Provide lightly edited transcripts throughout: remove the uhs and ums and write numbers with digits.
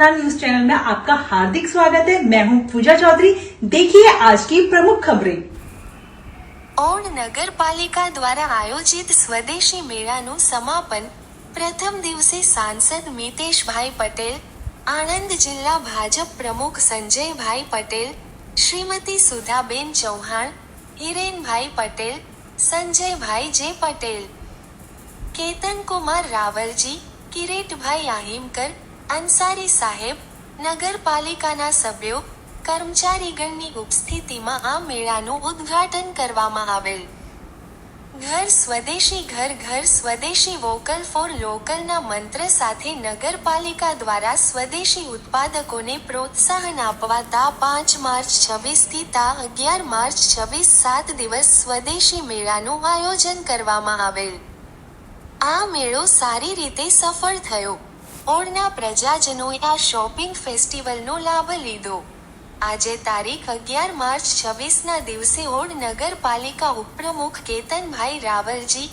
मतदान news channel में आपका हार्दिक स्वागत है। मैं हूं पूजा चौधरी। देखिए आज की प्रमुख खबरें। औड नगर पालिका द्वारा आयोजित स्वदेशी मेळाનું समापन प्रथम दिवसे सांसद मितेशभाई पटेल, आणंद जिल्ला भाजप प्रमुख संजयभाई पटेल, श्रीमती सुधाबेन चौहाण, हिरेनभाई पटेल, संजयभाई जे पटेल, केतन कुमार रावलजी, કિરીટભાઈ આહિમકર, અંસારી સાહેબ, નગરપાલિકાના સભ્યો, કર્મચારીગણની ઉપસ્થિતિમાં આ મેળાનું ઉદ્ઘાટન કરવામાં આવેલ। ઘર સ્વદેશી વોકલ ફોર લોકલના મંત્ર સાથે નગરપાલિકા દ્વારા સ્વદેશી ઉત્પાદકોને પ્રોત્સાહન આપવા તા 5 માર્ચ 26 થી તા 11 માર્ચ 26 7 દિવસ સ્વદેશી મેળાનું આયોજન કરવામાં આવેલ। આ મેળો સારી રીતે સફળ થયો। ઓડના પ્રજાજનોએ આ શોપિંગ ફેસ્ટિવલનો લાભ લીધો। આજે તારીખ 11 માર્ચ 26ના દિવસે ઓડ નગરપાલિકા ઉપપ્રમુખ કેતનભાઈ રાવલજી,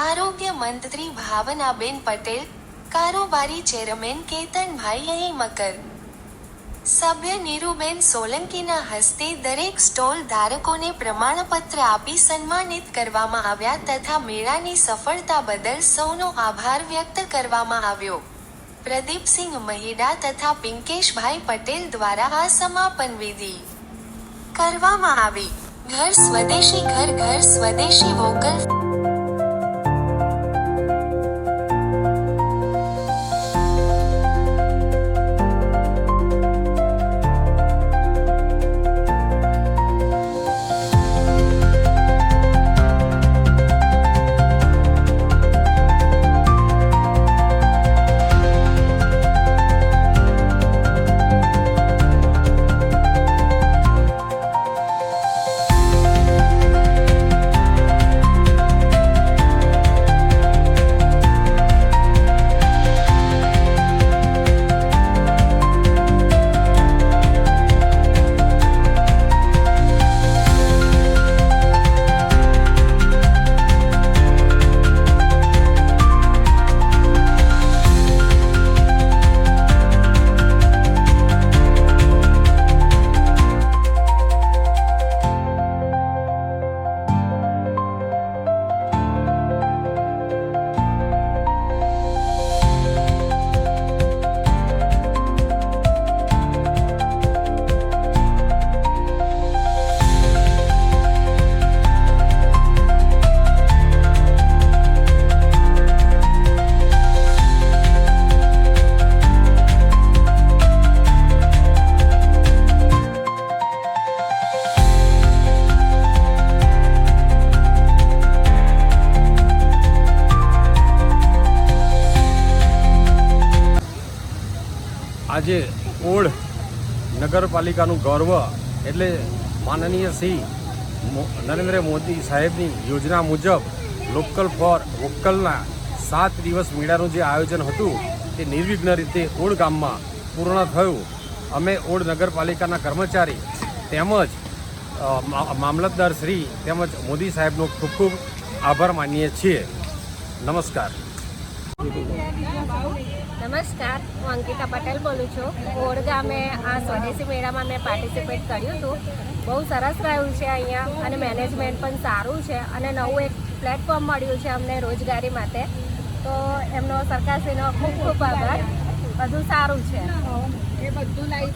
આરોગ્ય મંત્રી ભાવનાબેન પટેલ, કારોબારી ચેરમેન કેતનભાઈ અહીમકર, સભ્ય નીરુબેન સોલંકીના હસ્તે દરેક સ્ટોલ ધારકોને પ્રમાણપત્ર આપી સન્માનિત કરવામાં આવ્યા તથા મેળાની સફળતા બદલ સૌનો આભાર વ્યક્ત કરવામાં આવ્યો। પ્રદીપસિંહ મહિડા તથા પિંકેશભાઈ પટેલ દ્વારા આ સમાપન વિધિ કરવામાં આવી। ઘર સ્વદેશી વોકલ આજે ઓડ નગરપાલિકાનું ગૌરવ એટલે માનનીય શ્રી નરેન્દ્ર મોદી સાહેબની યોજના મુજબ લોકલ ફોર વોકલના 7 દિવસ મેળાનું જે આયોજન હતું તે નિર્વિઘ્ન રીતે ઓડ ગામમાં પૂર્ણ થયું। અમે ઓડ નગરપાલિકાના કર્મચારી તેમજ મામલતદાર શ્રી તેમજ મોદી સાહેબનો ખૂબ ખૂબ આભાર માનીએ છીએ। નમસ્કાર। નમસ્કાર, હું અંકિતા પટેલ બોલું છું। ઓડ ગામે આ સ્વદેશી મેળામાં મેં પાર્ટિસિપેટ કર્યું હતું। બહુ સરસ રહ્યું છે અહીંયા અને મેનેજમેન્ટ પણ સારું છે અને નવું એક પ્લેટફોર્મ મળ્યું છે અમને રોજગારી માટે, તો એમનો સરકારશ્રીનો ખૂબ ખૂબ આભાર। બધું સારું છે। એ બધું લાવી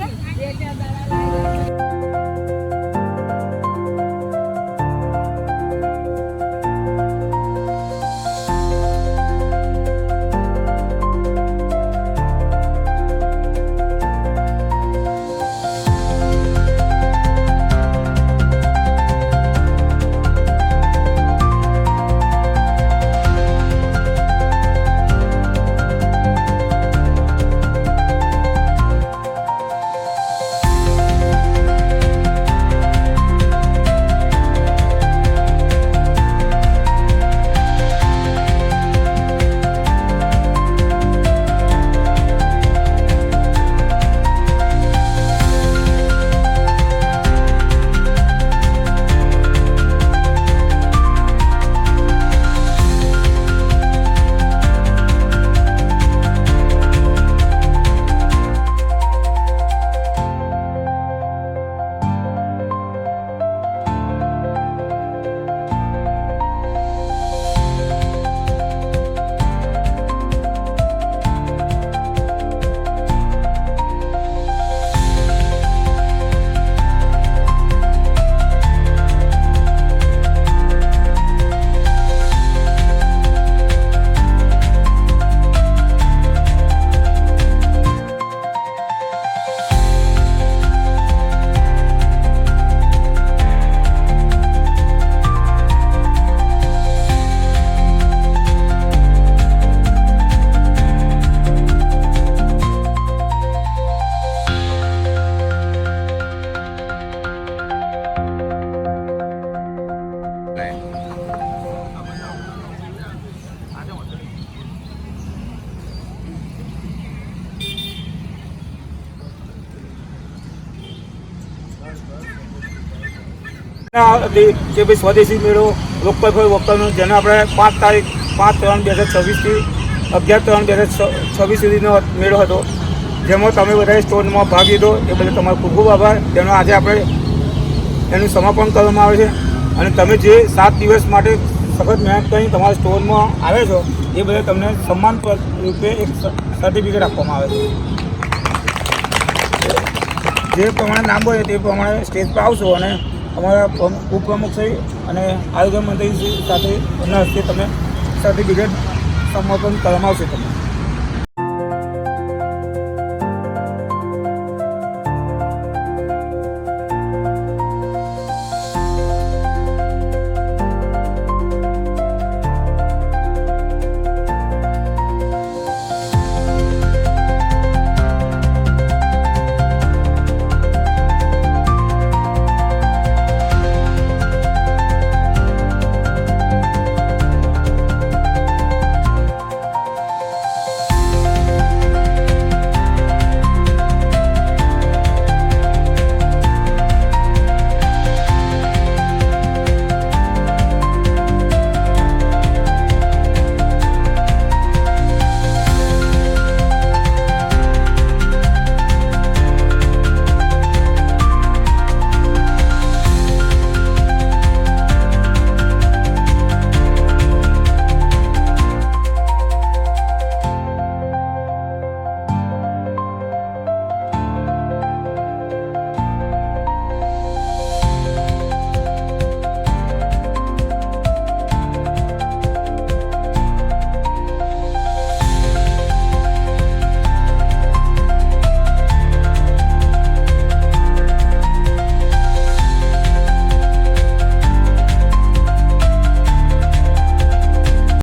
કે ભાઈ સ્વદેશી મેળો લોકલ ફોર વોકલનો, જેનો આપણે 5 તારીખ 5/3/2026થી 11/3/2026 સુધીનો મેળો હતો, જેમાં તમે બધાએ સ્ટોરમાં ભાગ લીધો એ બદલ તમારો ખૂબ ખૂબ આભાર. તેનો આજે આપણે એનું સમાપન કરવામાં આવે છે અને તમે જે 7 દિવસ માટે સખત મહેનત કરી તમારા સ્ટોરમાં આવે છો એ બદલ તમને સન્માન રૂપે એક સર્ટિફિકેટ આપવામાં આવે છે. જે પ્રમાણે નામ હોય તે પ્રમાણે સ્ટેજ પર આવશો અને અમારા ઉપપ્રમુખ શ્રી અને આયોજન મંત્રી સાથે એમના હસ્તે તમે સર્ટિફિકેટ સમર્પણ કરવામાં આવશે. તમને